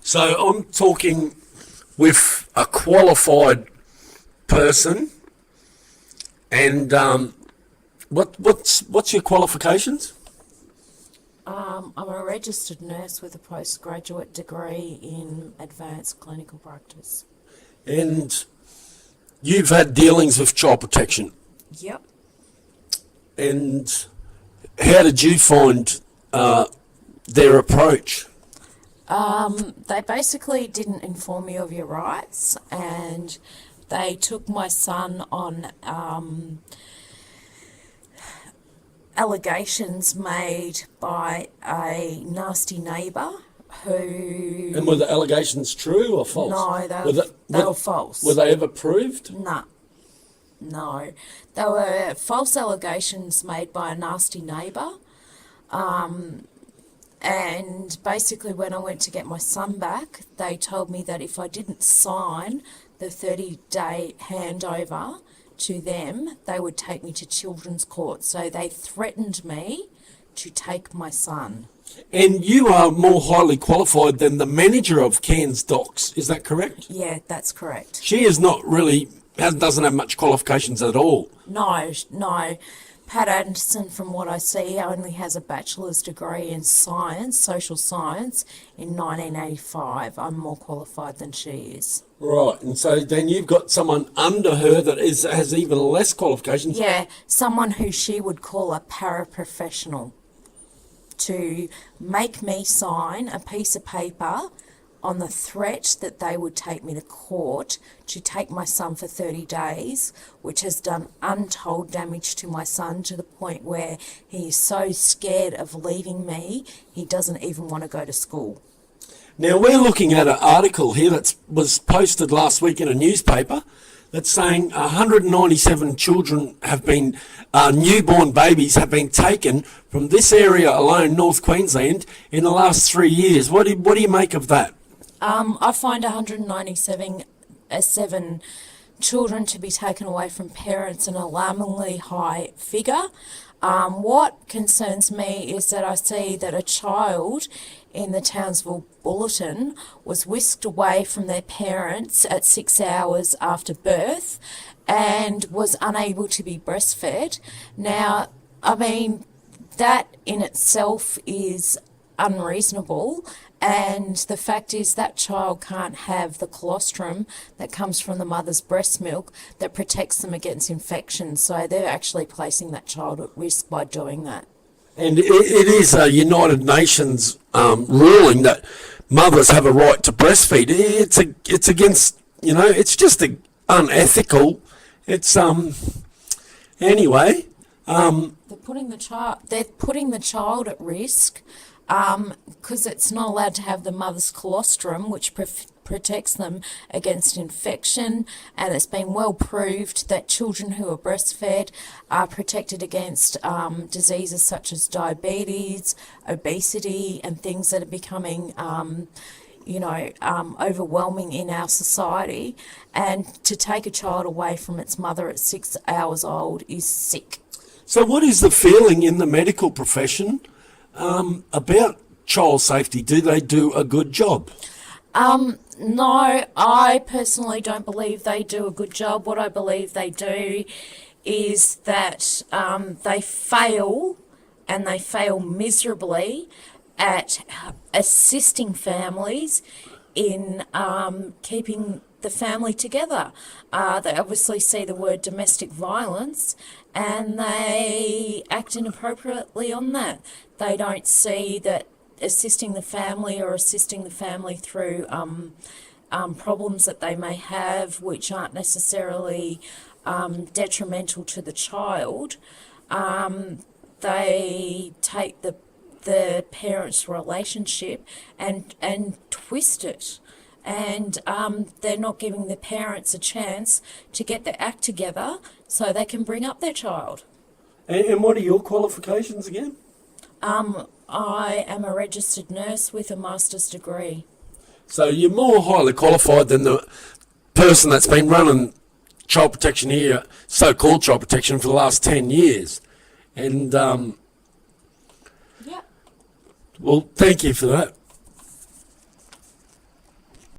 So I'm talking with a qualified person, and what's your qualifications? I'm a registered nurse with a postgraduate degree in advanced clinical practice. And you've had dealings with child protection. Yep. And how did you find their approach? They basically didn't inform me of your rights, and they took my son on allegations made by a nasty neighbour who... And were the allegations true or false? No, they were false. Were they ever proved? No. They were false allegations made by a nasty neighbour. And basically when I went to get my son back, they told me that if I didn't sign the 30-day handover to them, they would take me to children's court. So they threatened me to take my son. And you are more highly qualified than the manager of Cairns DoCS, is that correct? Yeah, that's correct. She is not really, doesn't have much qualifications at all. No. Pat Anderson, from what I see, only has a bachelor's degree in science, social science, in 1985. I'm more qualified than she is. Right, and so then you've got someone under her that has even less qualifications. Yeah, someone who she would call a paraprofessional, to make me sign a piece of paper on the threat that they would take me to court to take my son for 30 days, which has done untold damage to my son to the point where he is so scared of leaving me, he doesn't even want to go to school. Now, we're looking at an article here that was posted last week in a newspaper that's saying 197 children have been, newborn babies have been taken from this area alone, North Queensland, in the last 3 years. What do you make of that? I find 197 children to be taken away from parents an alarmingly high figure. What concerns me is that I see that a child in the Townsville Bulletin was whisked away from their parents at 6 hours after birth and was unable to be breastfed. Now, I mean, that in itself is unreasonable, and the fact is that child can't have the colostrum that comes from the mother's breast milk that protects them against infection, so they're actually placing that child at risk by doing that. And it is a United Nations ruling that mothers have a right to breastfeed. It's against, it's just unethical. It's anyway. They're putting the child at risk because it's not allowed to have the mother's colostrum, which protects them against infection, and it's been well proved that children who are breastfed are protected against diseases such as diabetes, obesity, and things that are becoming overwhelming in our society. And to take a child away from its mother at 6 hours old is sick. So what is the feeling in the medical profession about child safety? Do they do a good job? No, I personally don't believe they do a good job. What I believe they do is that they fail, and they fail miserably at assisting families in keeping the family together. They obviously see the word domestic violence and they act inappropriately on that. They don't see that assisting the family or assisting the family through problems that they may have which aren't necessarily detrimental to the child. They take the parents' relationship and twist it. And they're not giving the parents a chance to get their act together so they can bring up their child. And what are your qualifications again? I am a registered nurse with a master's degree. So you're more highly qualified than the person that's been running child protection here, so-called child protection, for the last 10 years. And, Yeah. well, thank you for that.